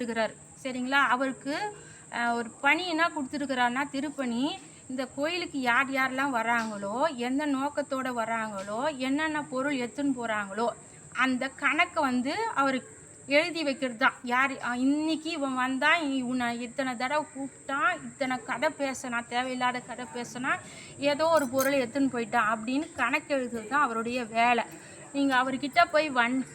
இருக்கிறார் சரிங்களா. அவருக்கு ஒரு பணி என்ன கொடுத்துருக்கிறாருன்னா, திருப்பணி. இந்த கோயிலுக்கு யார் யாரெல்லாம் வராங்களோ, எந்த நோக்கத்தோடு வராங்களோ, என்னென்ன பொருள் எடுத்துன்னு போகிறாங்களோ, அந்த கணக்கை வந்து அவர் எழுதி வைக்கிறது தான். யார் இன்னைக்கு இவன் வந்தான், இவனை இத்தனை தடவை கூப்பிட்டான், இத்தனை கதை பேசினான், தேவையில்லாத கதை பேசினா, ஏதோ ஒரு பொருளை எடுத்துன்னு போயிட்டான் அப்படின்னு கணக்கு எழுதுறது தான் அவருடைய வேலை. நீங்கள் அவர்கிட்ட போய்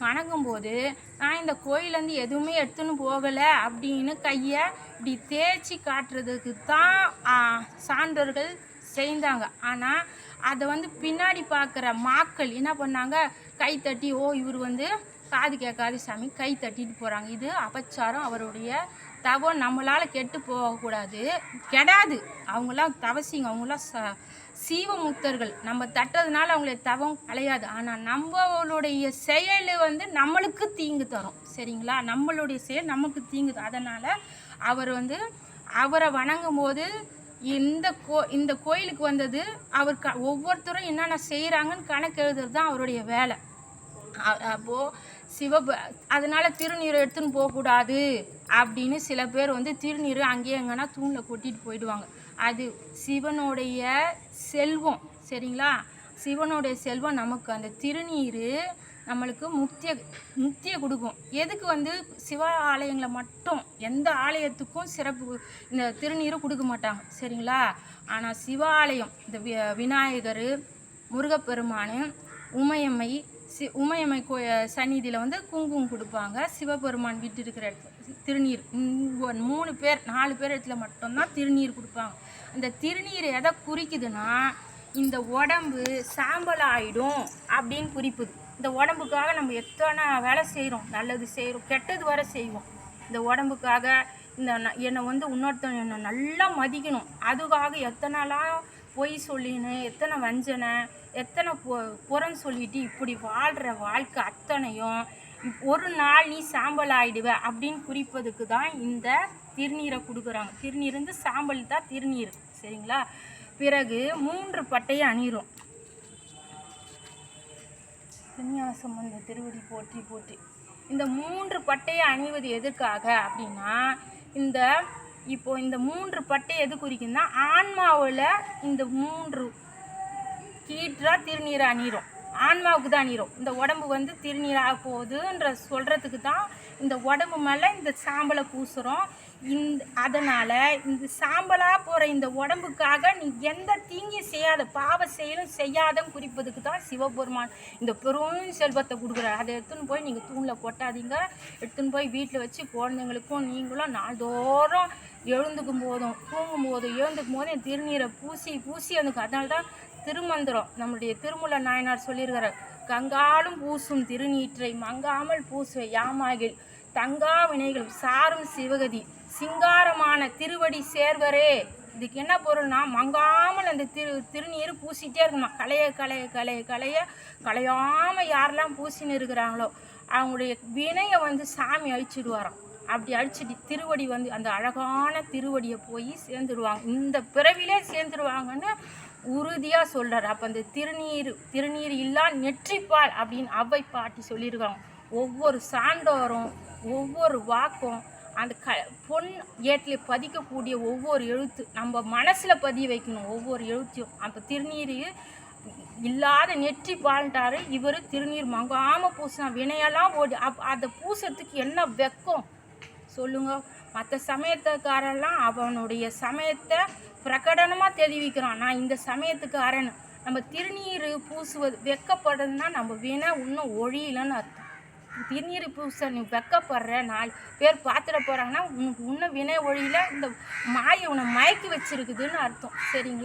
வணங்கும்போது, நான் இந்த கோயிலேருந்து எதுவுமே எடுத்துன்னு போகலை அப்படின்னு கையை இப்படி தேய்ச்சி காட்டுறதுக்கு தான் சான்றோர்கள் செய்தாங்க. ஆனால் அதை வந்து பின்னாடி பார்க்குற மக்கள் என்ன பண்ணாங்க, கை தட்டி, ஓ இவர் வந்து காது கேட்காது சாமி, கை தட்டிட்டு போகிறாங்க. இது அபச்சாரம். அவருடைய தவம் நம்மளால் கெட்டு போகக்கூடாது, கெடாது. அவங்களாம் தவசிங்க, அவங்களாம் சீவமுக்தர்கள். நம்ம தட்டுறதுனால அவங்களுடைய தவம் கலையாது. ஆனால் நம்மளுடைய செயல் வந்து நம்மளுக்கு தீங்கு தரும் சரிங்களா. நம்மளுடைய செயல் நமக்கு தீங்கு தரும். அதனால் அவர் வந்து அவரை வணங்கும் போது இந்த கோயிலுக்கு வந்தது அவர் ஒவ்வொருத்தரும் என்னென்ன செய்கிறாங்கன்னு கணக்கு எழுதுறது தான் அவருடைய வேலை. அப்போது அதனால் திருநீரை எடுத்துன்னு போகக்கூடாது அப்படின்னு சில பேர் வந்து திருநீர் அங்கேயே எங்கன்னா தூணில் கொட்டிட்டு போயிடுவாங்க. அது சிவனுடைய செல்வம் சரிங்களா. சிவனுடைய செல்வம் நமக்கு அந்த திருநீர் நம்மளுக்கு முக்தியை கொடுக்கும். எதுக்கு வந்து சிவ ஆலயங்களை மட்டும், எந்த ஆலயத்துக்கும் சிறப்பு இந்த திருநீரை கொடுக்க மாட்டாங்க சரிங்களா. ஆனால் சிவ ஆலயம் இந்த விநாயகர், முருகப்பெருமான், உமையம்மை உமையம்மை சந்நிதியில் வந்து குங்குமம் கொடுப்பாங்க. சிவபெருமான் வீட்டு இருக்கிற இடத்துல திருநீர் 3 பேர் 4 பேர் இடத்துல மட்டும்தான் திருநீர் கொடுப்பாங்க. அந்த திருநீர் எதை குறிக்குதுன்னா, இந்த உடம்பு சாம்பல் ஆகிடும் அப்படின்னு குறிப்புது. இந்த உடம்புக்காக நம்ம எத்தனை வேலை செய்கிறோம், நல்லது செய்கிறோம், கெட்டது வர செய்வோம். இந்த உடம்புக்காக என்னை வந்து இன்னொருத்தன் என்னை நல்லா மதிக்கணும், அதுக்காக எத்தனைலாம் பொய் சொல்லின்னு, எத்தனை வஞ்சனை, எத்தனை புறம் சொல்லிட்டு இப்படி வாழ்கிற வாழ்க்கை அத்தனையும் ஒரு நாள் நீ சாம்பல் ஆகிடுவ அப்படின்னு குறிப்பதுக்கு தான் இந்த திருநீரை கொடுக்குறாங்க. திருநீர் வந்து சாம்பல் தான் திருநீர் சரிங்களா. பிறகு 3 பட்டையை அணிகிறோம். சந்நியாசம் வந்த திருவடி போற்றி போற்றி. இந்த 3 பட்டையை அணிவது எதுக்காக அப்படின்னா, இப்போ இந்த 3 பட்டை எது குறிக்குன்னா, ஆன்மாவில் இந்த 3 கீற்றா திருநீரை அணிகிறோம். ஆன்மாவுக்கு தான் அணிகிறோம். இந்த உடம்பு வந்து திருநீராக போகுதுன்ற சொல்கிறதுக்கு தான் இந்த உடம்பு மேலே இந்த சாம்பலை பூசுகிறோம். அதனால் இந்த சாம்பலாக போகிற இந்த உடம்புக்காக நீ எந்த தீங்கும் செய்யாத, பாவ செயலும் செய்யாதன்னு குறிப்பதுக்கு தான் சிவபெருமான் இந்த பெரும் செல்வத்தை கொடுக்குறாரு. அதை எடுத்துன்னு போய் நீங்கள் தூணில் கொட்டாதீங்க. எடுத்துன்னு போய் வீட்டில் வச்சு குழந்தைங்களுக்கும் நீங்களும் நாள்தோறும் எழுந்துக்கும் போதும் தூங்கும் போதும் எழுந்துக்கும் போதும் என் திருநீரை பூசி அதுக்கு. அதனால தான் திருமந்திரம் நம்முடைய திருமூல நாயனார் சொல்லியிருக்கிறார், கங்காலும் பூசும் திருநீற்றை மங்காமல் பூசுவை யாமாகில் தங்கா வினைகளும் சாரும் சிவகதி சிங்காரமான திருவடி சேர்வரே. இதுக்கு என்ன பொருள்னா, மங்காமல் அந்த திருநீர் பூசிகிட்டே இருக்கணுமா. கலையாமல் யாரெல்லாம் பூசின்னு இருக்கிறாங்களோ அவங்களுடைய வினையை வந்து சாமி அழிச்சிடுவாராம். அப்படி அழிச்சிட்டு திருவடி வந்து அந்த அழகான திருவடியை போய் சேர்ந்துடுவாங்க, இந்த பிறவிலே சேர்ந்துடுவாங்கன்னு உறுதியாக சொல்கிறார். அப்போ அந்த திருநீர் இல்லா நெற்றிப்பால் அப்படின்னு அவ்வை பாட்டி சொல்லியிருக்காங்க. ஒவ்வொரு சான்றோரும் ஒவ்வொரு வாக்கும் அந்த பொன் ஏட்டில் பதிக்கக்கூடிய ஒவ்வொரு எழுத்து நம்ம மனசில் பதிய வைக்கணும். ஒவ்வொரு எழுத்தையும் அப்போ திருநீர் இல்லாத நெற்றி பால்ட்டாரு இவர். திருநீர் மங்காமல் பூசினா வினையெல்லாம் ஓடி. அதை பூசுறதுக்கு என்ன வெக்கம் சொல்லுங்க. மற்ற சமயத்துக்காரெல்லாம் அவனுடைய சமயத்தை பிரகடனமாக தெரிவிக்கிறான், நான் இந்த சமயத்துக்காரன். நம்ம திருநீர் பூசுவது வெக்கப்படுறதுன்னா நம்ம வினை இன்னும் ஒழியலன்னு அர்த்தம். திருநீர் பூச நீ வெக்கப்படுற 4 பேர் பார்த்துட போகிறாங்கன்னா உனக்கு இன்னும் வினை ஒழியில, இந்த மாயை உன்னை மயக்கி வச்சிருக்குதுன்னு அர்த்தம் சரிங்களா.